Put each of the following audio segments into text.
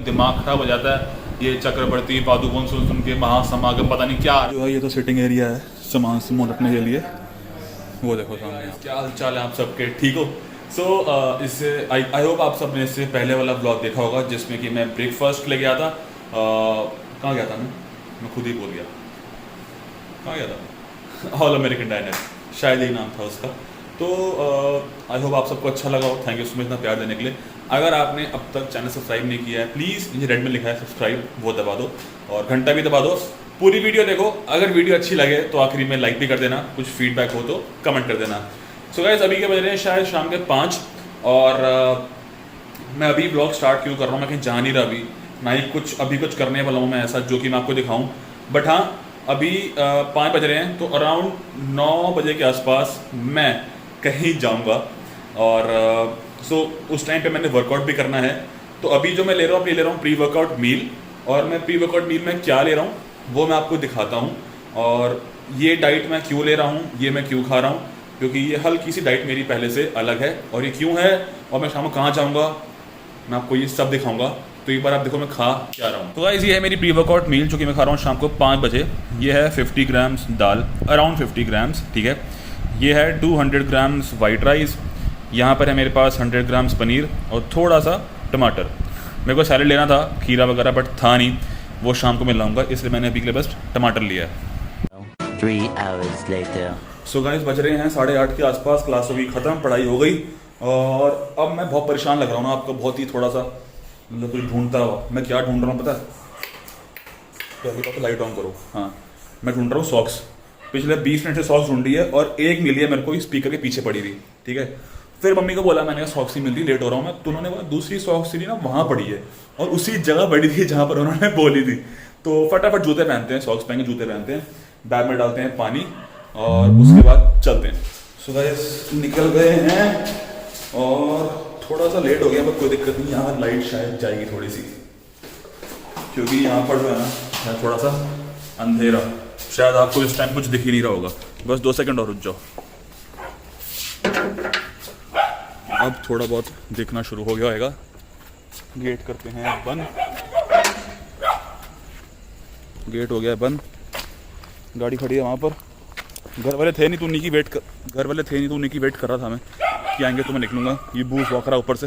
दिमाग खराब हो जाता है। ये चक्रवर्ती पादुकोण सुन के महासमागम पता नहीं क्या जो है। ये तो सिटिंग एरिया है सामान सामान रखने के लिए। वो देखो सामने। क्या हाल चाल है आप सबके, ठीक हो? सो इससे आई होप आप सब ने इससे पहले वाला ब्लॉग देखा होगा जिसमें कि मैं ब्रेकफास्ट के लिए गया था। कहाँ गया था मैं खुद ही भूल गया कहाँ गया था। ऑल अमेरिकन डाइनर शायद यही नाम था उसका। तो आई होप आप सबको अच्छा लगा हो। थैंक यू सो मच इतना प्यार देने के लिए। अगर आपने अब तक चैनल सब्सक्राइब नहीं किया है प्लीज़ नीचे रेड में लिखा है सब्सक्राइब, वो दबा दो और घंटा भी दबा दो। पूरी वीडियो देखो, अगर वीडियो अच्छी लगे तो आखिरी में लाइक भी कर देना, कुछ फीडबैक हो तो कमेंट कर देना। सो गाइस अभी के बज रहे हैं शायद शाम के 5 और मैं अभी ब्लॉग स्टार्ट क्यों कर रहा हूँ, मैं कहीं जा नहीं रहा अभी, ना ही कुछ करने वाला हूँ मैं ऐसा जो कि मैं आपको दिखाऊँ। बट हाँ अभी 5 बज रहे हैं तो अराउंड 9 बजे के आसपास मैं कहीं जाऊँगा और उस टाइम पे मैंने वर्कआउट भी करना है। तो अभी जो मैं ले रहा हूँ, ले रहा हूँ प्री वर्कआउट मील। और मैं प्री वर्कआउट मील में क्या ले रहा हूँ वो मैं आपको दिखाता हूँ। और ये डाइट मैं क्यों ले रहा हूँ, ये मैं क्यों खा रहा हूँ, क्योंकि ये हल्की सी डाइट मेरी पहले से अलग है और ये क्यों है और मैं शाम को कहाँ जाऊँगा मैं आपको ये सब दिखाऊँगा। तो एक बार आप देखो मैं खा क्या रहा हूँ। तो गाइस ये है मेरी प्री वर्कआउट मील जो कि मैं खा रहा हूँ शाम को 5 बजे। ये है 50 ग्राम्स दाल, अराउंड 50 ग्राम्स, ठीक है। ये है 200 ग्राम्स वाइट राइस। यहाँ पर है मेरे पास 100 ग्राम्स पनीर और थोड़ा सा टमाटर। मेरे को सैलेड लेना था, खीरा वगैरह, बट था नहीं, वो शाम को मैं लाऊंगा, इसलिए मैंने अभी के लिए बस टमाटर लिया है। 3 hours later. सो गाइस बज रहे हैं 8:30 के आसपास, क्लास हो गई ख़त्म, पढ़ाई हो गई और अब मैं बहुत परेशान लग रहा हूँ ना आपको, बहुत ही थोड़ा सा मतलब कुछ ढूंढता हुआ। मैं क्या ढूंढ रहा हूँ पता है? तो अभी तो लाइट ऑन करो। हाँ मैं ढूंढ रहा हूँ सॉक्स। पिछले 20 मिनट से सॉक्स ढूंढी है और एक मिली है मेरे को स्पीकर के पीछे पड़ी थी, ठीक है। फिर मम्मी को बोला मैंने सॉक्स ही मिल रही, लेट हो रहा हूँ मैं। तो उन्होंने बोला दूसरी सॉक्स थी ना वहाँ पड़ी है और उसी जगह पड़ी थी जहाँ पर उन्होंने बोली थी। तो फटाफट जूते पहनते हैं, सॉक्स पहन के जूते पहनते हैं, बैग में डालते हैं पानी और उसके बाद चलते हैं। सो गाइस निकल गए हैं और थोड़ा सा लेट हो गया पर कोई दिक्कत नहीं। यहाँ लाइट शायद जाएगी थोड़ी सी क्योंकि यहाँ पर जो है ना थोड़ा सा अंधेरा, शायद आपको इस टाइम कुछ दिख ही नहीं रहा होगा। बस 2 सेकंड और रुक जाओ। अब थोड़ा बहुत दिखना शुरू हो गया होगा। गेट करते हैं बंद, गेट हो गया बंद, गाड़ी खड़ी है वहाँ पर। घर वाले थे नहीं तो उन्हीं की वेट कर रहा था मैं कि आएंगे तो मैं निकलूँगा। ये बूस वॉक रहा ऊपर से।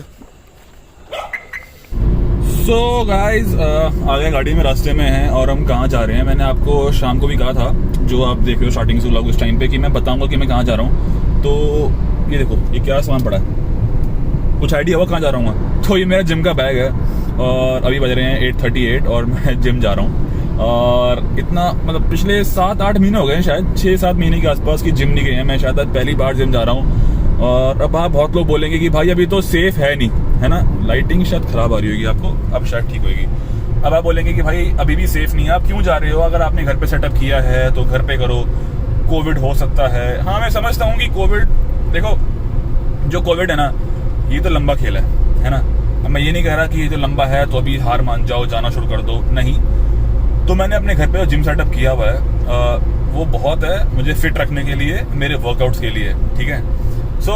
सो गाइज आगे गाड़ी में रास्ते में हैं और हम कहाँ जा रहे हैं। मैंने आपको शाम को भी कहा था, जो आप देख रहे हो स्टार्टिंग से व्लॉग उस टाइम पे, कि मैं बताऊँगा कि मैं कहाँ जा रहा हूँ। तो ये देखो ये क्या सामान पड़ा है, कुछ आइडिया हुआ कहाँ जा रहा हूँ मैं? तो ये मेरा जिम का बैग है और अभी बज रहे हैं 8:38 और मैं जिम जा रहा हूँ। और इतना मतलब पिछले 7-8 महीने हो गए हैं, शायद 6-7 महीने के आसपास की जिम नहीं गए हैं मैं, शायद पहली बार जिम जा रहा हूँ। और अब आप बहुत लोग बोलेंगे कि भाई अभी तो सेफ है नहीं, है ना, लाइटिंग शायद ख़राब आ रही होगी आपको, अब शायद ठीक होगी। अब आप बोलेंगे कि भाई अभी भी सेफ नहीं है, आप क्यों जा रहे हो? अगर आपने घर पे सेटअप किया है तो घर पे करो, कोविड हो सकता है। हाँ मैं समझता हूँ कि कोविड, देखो जो कोविड है ना ये तो लंबा खेल है ना। अब मैं ये नहीं कह रहा कि ये तो लंबा है तो अभी हार मान जाओ, जाना शुरू कर दो, नहीं। तो मैंने अपने घर पे जिम सेटअप किया हुआ है, वो बहुत है मुझे फिट रखने के लिए, मेरे वर्कआउट्स के लिए, ठीक है। सो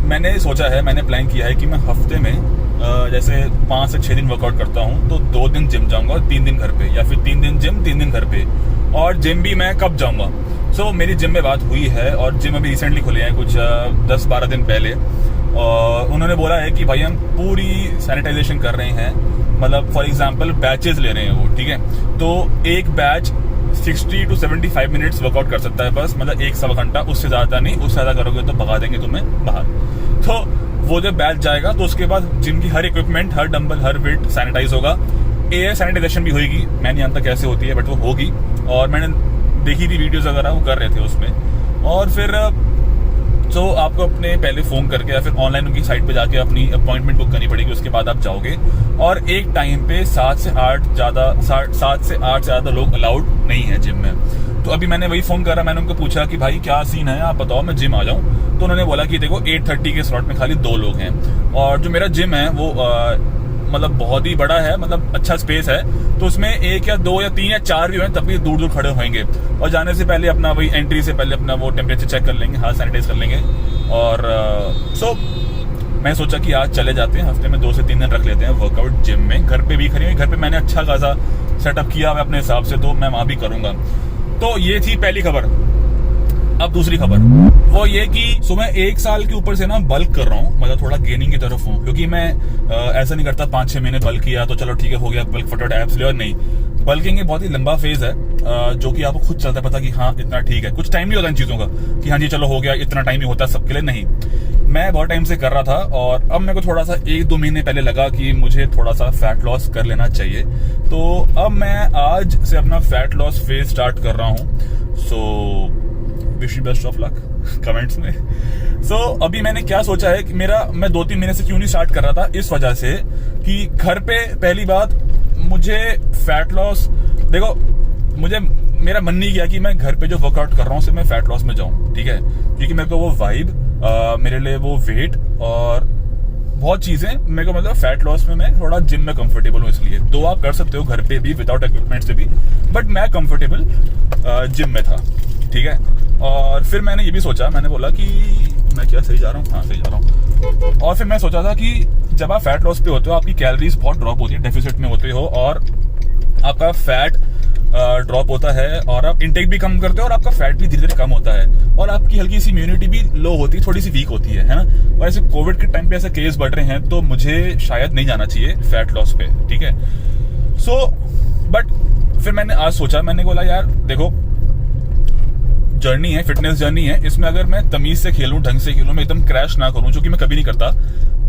मैंने सोचा है, मैंने प्लान किया है कि मैं हफ्ते में जैसे 5 से 6 दिन वर्कआउट करता हूँ तो 2 दिन जिम जाऊँगा और 3 दिन घर पे, या फिर 3 दिन जिम 3 दिन घर पे। और जिम भी मैं कब जाऊँगा? सो मेरी जिम में बात हुई है और जिम अभी रिसेंटली खुले हैं कुछ 10-12 दिन पहले। और उन्होंने बोला है कि भाई हम पूरी सैनिटाइजेशन कर रहे हैं, मतलब फॉर एग्जांपल बैचेस ले रहे हैं वो, ठीक है। तो एक बैच 60 to 75 मिनट्स वर्कआउट कर सकता है बस, मतलब 1-1.25 घंटा, उससे ज़्यादा नहीं। उससे ज़्यादा करोगे तो भगा देंगे तुम्हें बाहर। तो वो जब बैच जाएगा तो उसके बाद जिम की हर इक्विपमेंट, हर डंबल, हर वेट सैनिटाइज होगा। एयर सैनिटाइजेशन भी होगी, मैं नहीं जानता कैसे होती है बट वो होगी। और मैंने देखी थी वीडियोज़ वगैरह, वो कर रहे थे उसमें। और फिर तो आपको अपने पहले फ़ोन करके या फिर ऑनलाइन उनकी साइट पे जाके अपनी अपॉइंटमेंट बुक करनी पड़ेगी, उसके बाद आप जाओगे। और एक टाइम पे 7 से 8 से ज़्यादा लोग अलाउड नहीं है जिम में। तो अभी मैंने वही फ़ोन करा, मैंने उनको पूछा कि भाई क्या सीन है, आप बताओ मैं जिम आ जाऊँ। तो उन्होंने बोला कि देखो 8:30 के स्लॉट में खाली 2 लोग हैं और जो मेरा जिम है वो मतलब बहुत ही बड़ा है, मतलब अच्छा स्पेस है। तो उसमें 1 या 2 या 3 या 4 भी हैं तब भी दूर दूर खड़े होंगे। और जाने से पहले अपना वही एंट्री से पहले अपना वो टेम्परेचर चेक कर लेंगे, हाथ सैनिटाइज कर लेंगे। और सो मैं सोचा कि आज चले जाते हैं, हफ्ते में 2 से 3 दिन रख लेते हैं वर्कआउट जिम में। घर पे भी करेंगे, घर पे मैंने अच्छा खासा सेटअप किया हुआ अपने हिसाब से, तो मैं वहाँ भी करूँगा। तो ये थी पहली खबर। अब दूसरी खबर वो ये कि सुबह 1 साल के ऊपर से ना बल्क कर रहा हूँ, मतलब थोड़ा गेनिंग की तरफ हूँ, क्योंकि मैं ऐसा नहीं करता 5-6 महीने बल्क किया तो चलो ठीक है हो गया बल्क, फटाफट एब्स ले, और नहीं, बल्किंग एक बहुत ही लंबा फेज है जो कि आपको खुद चलता पता कि हाँ इतना ठीक है। कुछ टाइम नहीं होता इन चीजों का कि हाँ जी चलो हो गया, इतना टाइम ही होता सबके लिए, नहीं। मैं बहुत टाइम से कर रहा था और अब मेरे को थोड़ा सा 1-2 महीने पहले लगा कि मुझे थोड़ा सा फैट लॉस कर लेना चाहिए, तो अब मैं आज से अपना फैट लॉस फेज स्टार्ट कर रहा हूँ। So wish you best of luck comments में। सो अभी मैंने क्या सोचा है कि मैं 2-3 महीने से क्यों नहीं स्टार्ट कर रहा था, इस वजह से कि घर पे पहली बात मुझे फैट लॉस, देखो मुझे मेरा मन नहीं किया कि मैं घर पे जो वर्कआउट कर रहा हूँ उससे मैं फैट लॉस में जाऊँ, ठीक है, क्योंकि मेरे को वो वाइब, मेरे लिए वो वेट और बहुत चीजें मेरे को, मतलब फैट लॉस में मैं थोड़ा जिम में कंफर्टेबल हूँ, इसलिए। तो आप कर सकते हो घर पे भी विदाउट इक्विपमेंट से भी, बट मैं कंफर्टेबल जिम में था, ठीक है। और फिर मैंने ये भी सोचा, मैंने बोला कि मैं क्या सही जा रहा हूँ, हाँ सही जा रहा हूँ। और फिर मैं सोचा था कि जब आप फैट लॉस पे होते हो आपकी कैलोरीज बहुत ड्रॉप होती है, डेफिसिट में होते हो और आपका फैट ड्रॉप होता है और आप इंटेक भी कम करते हो और आपका फैट भी धीरे धीरे कम होता है और आपकी हल्की सी इम्यूनिटी भी लो होती है, थोड़ी सी वीक होती है ना। और ऐसे कोविड के टाइम पे ऐसे केस बढ़ रहे हैं तो मुझे शायद नहीं जाना चाहिए फैट लॉस पे, ठीक है। सो बट फिर मैंने आज सोचा, मैंने बोला यार देखो जर्नी है, फिटनेस जर्नी है, इसमें अगर मैं तमीज से खेलूं, ढंग से खेलूं, मैं एकदम क्रैश ना करूं, जो कि मैं कभी नहीं करता,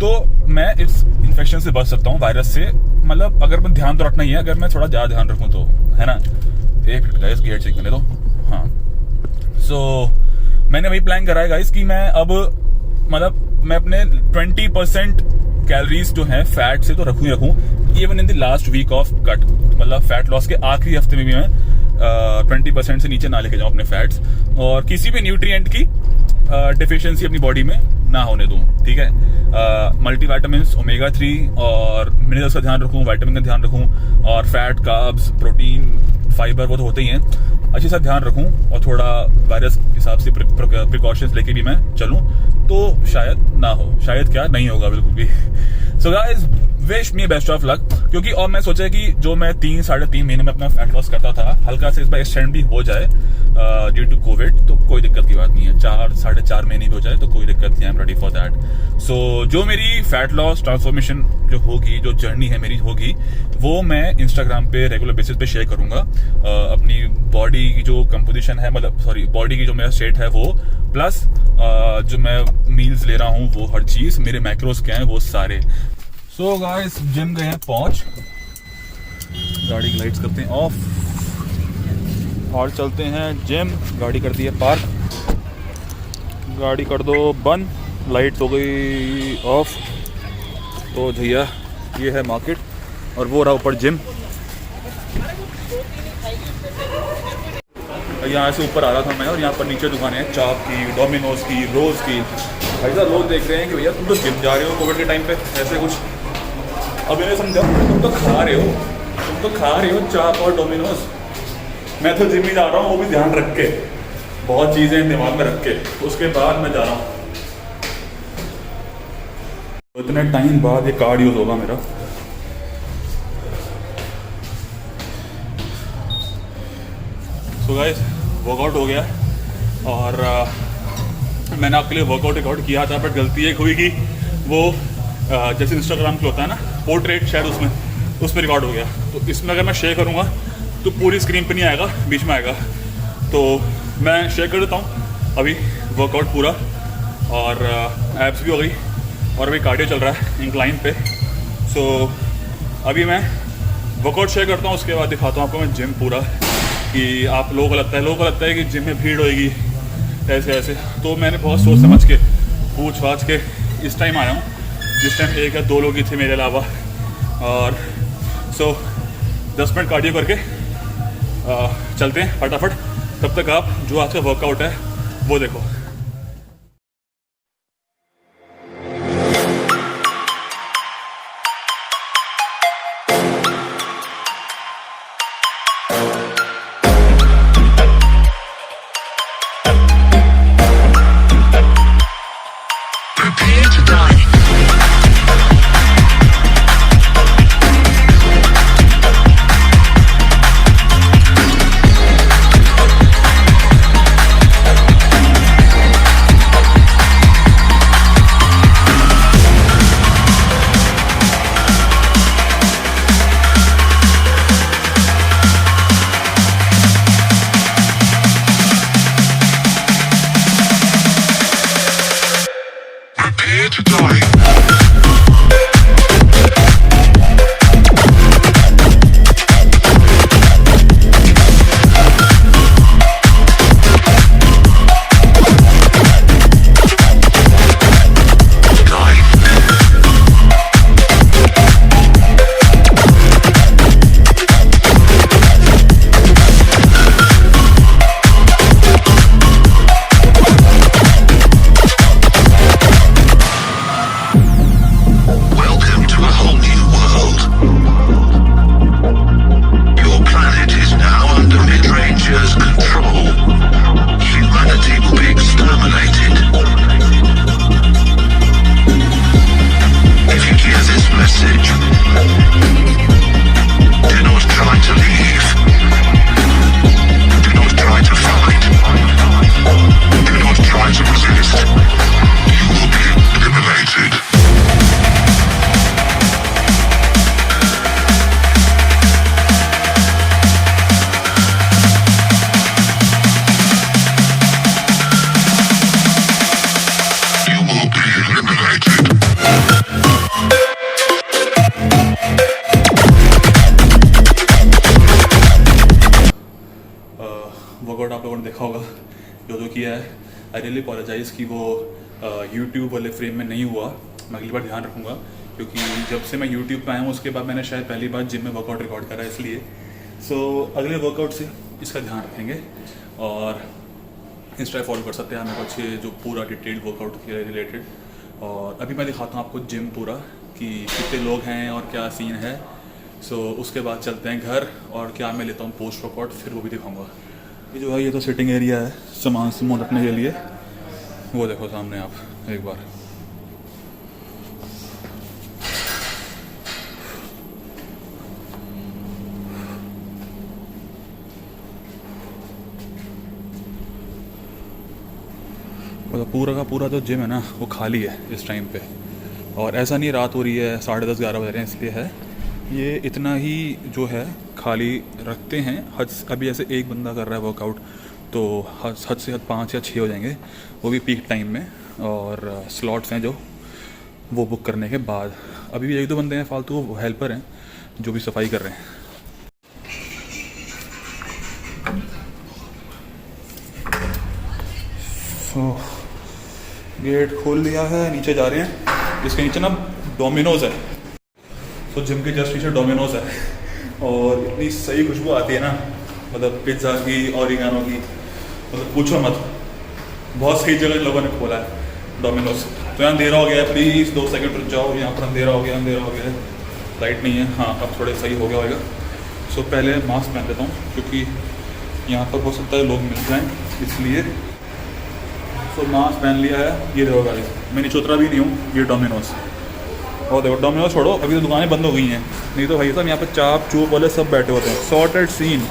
तो मैं इस इन्फेक्शन से बच सकता हूं, वायरस से। मतलब अगर मैं ध्यान तो रखना ही है, अगर मैं थोड़ा ज्यादा ध्यान रखूं तो, है ना। एक गाइस गेट चेक करने दो, हाँ। सो मैंने वही प्लान करा है गाइस कि मैं अब मतलब मैं अपने 20% कैलोरीज जो है फैट से तो रखूं ही रखूं, even in the last week of cut, मतलब फैट लॉस के आखिरी हफ्ते में भी मैं 20% से नीचे ना लेके जाऊं अपने फैट्स, और किसी भी न्यूट्रिएंट की डिफिशियंसी अपनी बॉडी में ना होने दूं, ठीक है। मल्टीविटामिन्स, ओमेगा 3 और मिनरल्स का ध्यान रखूं, विटामिन का ध्यान रखूं, और फैट, कार्ब्स, प्रोटीन, फाइबर वो तो होते ही हैं, अच्छे से ध्यान रखूं और थोड़ा वायरस के हिसाब से प्रिकॉशंस लेके भी मैं चलूं, तो शायद ना हो, शायद क्या नहीं होगा बिल्कुल भी। So guys wish me best of luck, क्योंकि और मैं सोचा कि जो मैं 3-3.5 महीने में अपना फैट लॉस करता था, हल्का से इस बार एक्सटेंड भी हो जाए ड्यू टू कोविड, तो कोई दिक्कत की बात नहीं है। 4-4.5 महीने भी हो जाए तो कोई दिक्कत नहीं है, I am ready for that. So जो मेरी फैट लॉस ट्रांसफॉर्मेशन जो होगी, जो जर्नी है मेरी होगी, वो मैं इंस्टाग्राम पे रेगुलर बेसिस पे शेयर करूंगा। अपनी बॉडी की जो कंपोजिशन है, मतलब सॉरी बॉडी की जो मेरा स्टेट है वो, प्लस जो मैं मील्स ले रहा हूँ वो, हर चीज, मेरे मैक्रोस क्या है वो सारे। सो गाइस जिम गए हैं पहुंच, गाड़ी की लाइट्स करते हैं ऑफ और चलते हैं जिम। गाड़ी कर दी है पार्क, गाड़ी कर दो बंद, लाइट हो गई ऑफ। तो भैया ये है मार्केट और वो रहा ऊपर जिम। यहाँ से ऊपर आ रहा था मैं और यहाँ पर नीचे दुकानें हैं चाप की, डोमिनोज की, रोज की। भाई साहब लोग देख रहे हैं कि भैया तुम तो जिम जा रहे हो कोविड के टाइम पे, ऐसे कुछ। अब इन्हें समझा तुम तो खा रहे हो चाप और डोमिनोज, मैं तो जिम ही जा रहा हूँ, वो भी ध्यान रख के, बहुत चीजें दिमाग में रख के, उसके बाद मैं जा रहा हूँ। इतने टाइम बाद ये कार्ड यूज होगा मेरा। सो गाइस वर्कआउट हो गया और मैंने आपके लिए वर्कआउट रिकॉर्ड किया था, बट गलती एक हुई कि वो जैसे इंस्टाग्राम पे होता है ना पोर्ट्रेट, शायद उसमें रिकॉर्ड हो गया। तो इसमें अगर मैं शेयर करूँगा तो पूरी स्क्रीन पे नहीं आएगा, बीच में आएगा। तो मैं शेयर कर देता हूँ अभी वर्कआउट पूरा, और एब्स भी हो गई और अभी कार्डियो चल रहा है इंक्लाइन पे। सो अभी मैं वर्कआउट शेयर करता हूँ, उसके बाद दिखाता हूँ आपको मैं जिम पूरा, कि आप लोगों को लगता है कि जिम में भीड़ होएगी ऐसे ऐसे। तो मैंने बहुत सोच समझ के, पूछ वाछ के इस टाइम आया हूँ, जिस टाइम 1 या 2 लोग ही थे मेरे अलावा। और सो 10 मिनट कार्डियो करके चलते हैं फटाफट। तब तक आप जो आज का वर्कआउट है वो देखो। Prepare to die. किया है। आई रियली अपोलोजाइज़ कि वो यूट्यूब वाले फ्रेम में नहीं हुआ। मैं अगली बार ध्यान रखूँगा, क्योंकि जब से मैं यूट्यूब पे आया हूँ उसके बाद मैंने शायद पहली बार जिम में वर्कआउट रिकॉर्ड करा है, इसलिए सो अगले वर्कआउट से इसका ध्यान रखेंगे। और इंस्टा फॉलो कर सकते हैं हमें अच्छे जो पूरा डिटेल्ड वर्कआउट के रिलेटेड। और अभी मैं दिखाता हूँ आपको जिम पूरा कि कितने लोग हैं और क्या सीन है। सो उसके बाद चलते हैं घर और क्या मैं लेता हूँ पोस्ट वर्कआउट, फिर वो भी दिखाऊंगा। ये जो है ये तो सिटिंग एरिया है सामान रखने के लिए, वो देखो सामने आप एक बार। मतलब पूरा का पूरा जो जिम है ना वो खाली है इस टाइम पे। और ऐसा नहीं रात हो रही है 10:30-11 बज रहे हैं इसलिए है, ये इतना ही जो है खाली रखते हैं। हद अभी ऐसे एक बंदा कर रहा है वर्कआउट, तो हद से हद 5 या 6 हो जाएंगे, वो भी पीक टाइम में। और स्लॉट्स हैं जो वो बुक करने के बाद। अभी भी 1-2 बंदे हैं फालतू, वो हेल्पर हैं जो भी सफाई कर रहे हैं। गेट खोल लिया है, नीचे जा रहे हैं। इसके नीचे ना डोमिनोज़ है, तो जिम के जस्ट नीचे डोमिनोज़ है। और इतनी सही खुशबू आती है ना, मतलब पिज़्ज़ा की, ऑरिगानो की, मतलब पूछो मत। बहुत सही जगह लोगों ने खोला है डोमिनोज़। तो यहाँ अंधेरा हो गया है, प्लीज़ 2 सेकंड रुक जाओ। यहाँ पर अंधेरा हो गया है, लाइट नहीं है। हाँ अब थोड़े सही हो गया होगा। सो पहले मास्क पहन लेता हूँ क्योंकि यहाँ पर हो सकता है लोग मिल जाएँ, इसलिए। तो मास्क पहन लिया है। ये देखो गाइस, मैं निचोतरा भी नहीं हूँ, ये डोमिनोज़। और देखो डोमिनोज़ छोड़ो, अभी तो दुकानें बंद हो गई हैं, नहीं तो भाई साहब यहाँ पर चाप चूप वाले सब बैठे होते हैं। सॉर्टेड सीन,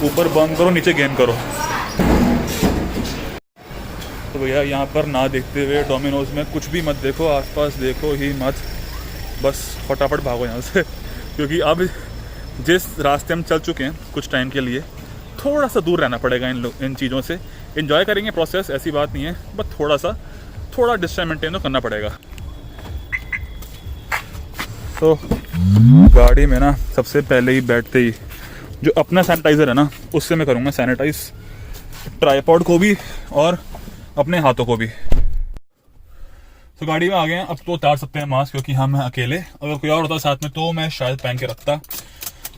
ऊपर बंद करो नीचे गेम करो। तो भैया यहाँ पर ना देखते हुए डोमिनोज़ में कुछ भी मत देखो, आसपास देखो ही मत, बस फटाफट भागो यहाँ से। क्योंकि अब जिस रास्ते हम चल चुके हैं कुछ टाइम के लिए, थोड़ा सा दूर रहना पड़ेगा इन चीज़ों से। एंजॉय करेंगे प्रोसेस, ऐसी बात नहीं है, बट थोड़ा डिस्टेंस मेंटेन तो करना पड़ेगा। तो गाड़ी में ना सबसे पहले ही बैठते ही जो अपना सैनिटाइज़र है ना, उससे मैं करूँगा सैनिटाइज ट्राइपॉड को भी और अपने हाथों को भी। तो गाड़ी में आ गए हैं, अब तो उतार सकते हैं मास्क क्योंकि हम हैं अकेले। अगर कोई और होता साथ में तो मैं शायद पहन के रखता।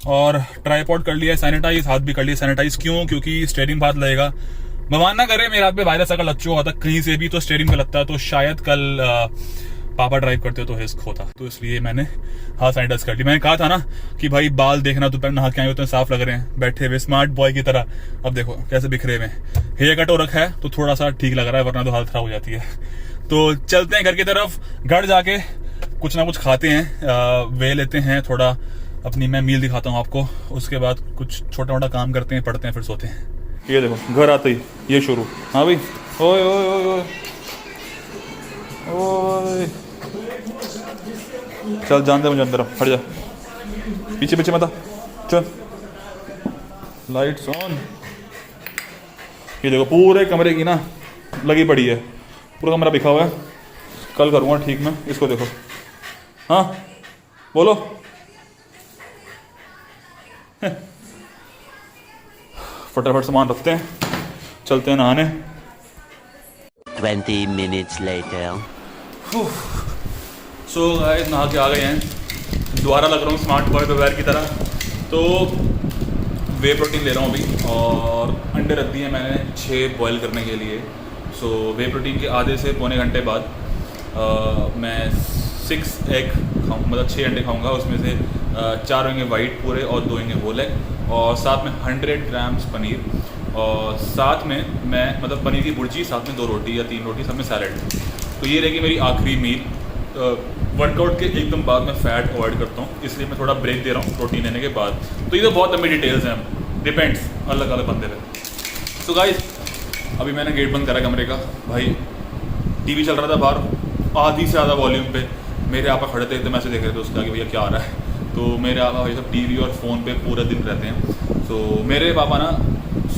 और ट्राइपॉड कर लिया सैनिटाइज, हाथ भी कर लिया सैनिटाइज। क्यों? क्योंकि स्टीयरिंग हाथ लगेगा। भगवान ना करे मेरे हाथ पे वायरस अगर लग चुका होता कहीं से भी तो स्टीयरिंग पे लगता, तो शायद कल पापा ड्राइव करते तो रिस्क होता। तो इसलिए मैंने हाथ सैनिटाइज कर लिया। मैंने कहा था ना कि भाई बाल देखना, दोपहर नहा के आए होते हैं, साफ लग रहे हैं, बैठे हुए स्मार्ट बॉय की तरह। अब देखो कैसे बिखरे हुए। हेयर कट हो रखा है तो थोड़ा सा ठीक लग रहा है, वरना तो हालत खराब हो जाती है। तो चलते हैं घर की तरफ। घर जाके कुछ ना कुछ खाते हैं, वे लेते हैं थोड़ा अपनी, मैं मील दिखाता हूँ आपको। उसके बाद कुछ छोटा मोटा काम करते हैं, पढ़ते हैं, फिर सोते हैं। ये देखो घर आते ही ये शुरू। हाँ भाई, ओए ओए ओए ओए ओए, चल जान दे मुझे अंदर, हट जा, पीछे पीछे मत आ, चल। Lights on. ये देखो पूरे कमरे की ना लगी पड़ी है, पूरा कमरा बिखा हुआ है। कल करूँगा ठीक मैं इसको। देखो हाँ बोलो। फटाफट सामान रखते हैं, चलते हैं नहाने। 20 minutes later. सो गाइस नहा के आ गए हैं। दोबारा लग रहा हूँ स्मार्ट बॉय दोपहर की तरह। तो वे प्रोटीन ले रहा हूँ अभी, और अंडे रख दिए मैंने 6 बॉयल करने के लिए। सो वे प्रोटीन के आधे से पौने घंटे बाद मैं 6 एग खाऊँ, मतलब 6 अंडे खाऊँगा। उसमें से 4 होंगे वाइट पूरे और 2 होंगे होल एग, और साथ में 100 ग्राम्स पनीर, और साथ में मैं मतलब पनीर की भुर्जी, साथ में 2 रोटी या 3 रोटी, साथ में सैलड। तो ये रहेगी मेरी आखिरी मील। वर्कआउट के एकदम बाद मैं फ़ैट अवॉइड करता हूँ, इसलिए मैं थोड़ा ब्रेक दे रहा हूँ प्रोटीन लेने के बाद। तो ये तो बहुत लंबी डिटेल्स हैं, डिपेंड्स अलग अलग बंदे पे। तो गाइस अभी मैंने गेट बंद करा कमरे का। भाई टीवी चल रहा था बाहर आधी से ज़्यादा वॉल्यूम पे। मेरे आपा खड़े थे एकदम ऐसे देख रहे थे उसका कि भैया क्या आ रहा है। तो मेरे आपा भाई सब टीवी और फ़ोन पे पूरा दिन रहते हैं। तो मेरे पापा ना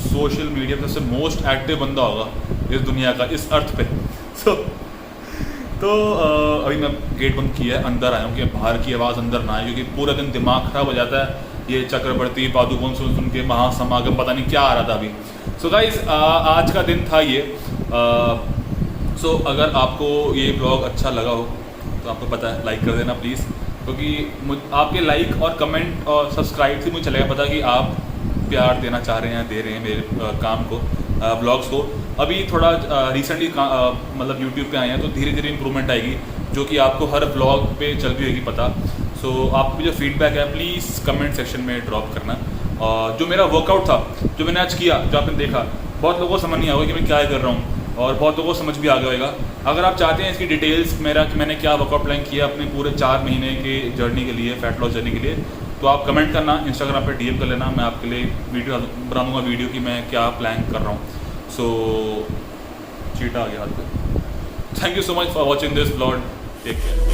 सोशल मीडिया पे सबसे मोस्ट एक्टिव बंदा होगा इस दुनिया का, इस अर्थ पे। तो अभी मैं गेट बंद किया है, अंदर आया हूँ कि बाहर की आवाज़ अंदर ना आए, क्योंकि पूरा दिन दिमाग ख़राब हो जाता है ये चक्रवर्ती पादुकोण सुन सुन के, महासमागम पता नहीं क्या आ रहा था अभी। सो गाइज आज का दिन था ये। सो अगर आपको ये ब्लॉग अच्छा लगा हो तो आपको पता है लाइक कर देना प्लीज़, क्योंकि आपके लाइक और कमेंट और सब्सक्राइब से मुझे चलेगा पता कि आप प्यार देना चाह रहे हैं, दे रहे हैं मेरे काम को, ब्लॉग्स को। अभी थोड़ा रिसेंटली मतलब यूट्यूब पे आए हैं तो धीरे धीरे इंप्रूवमेंट आएगी, जो कि आपको हर ब्लॉग पे चल भी होगी पता। सो आपको जो फीडबैक है प्लीज़ कमेंट सेक्शन में ड्रॉप करना। और जो मेरा वर्कआउट था जो मैंने आज किया, जो आपने देखा, बहुत लोगों को समझ नहीं आएगा कि मैं क्या कर रहा हूँ, और बहुत लोगों को समझ भी आ गया होगा। अगर आप चाहते हैं इसकी डिटेल्स मेरा कि मैंने क्या वर्कआउट प्लान किया अपने पूरे 4 महीने के जर्नी के लिए, फैट लॉस जर्नी के लिए, तो आप कमेंट करना, इंस्टाग्राम पे DM कर लेना, मैं आपके लिए वीडियो बना दूँगा वीडियो कि मैं क्या प्लान कर रहा हूँ। सो चीटा आ गया हाथ पे। Thank you so much for watching this blog, take care.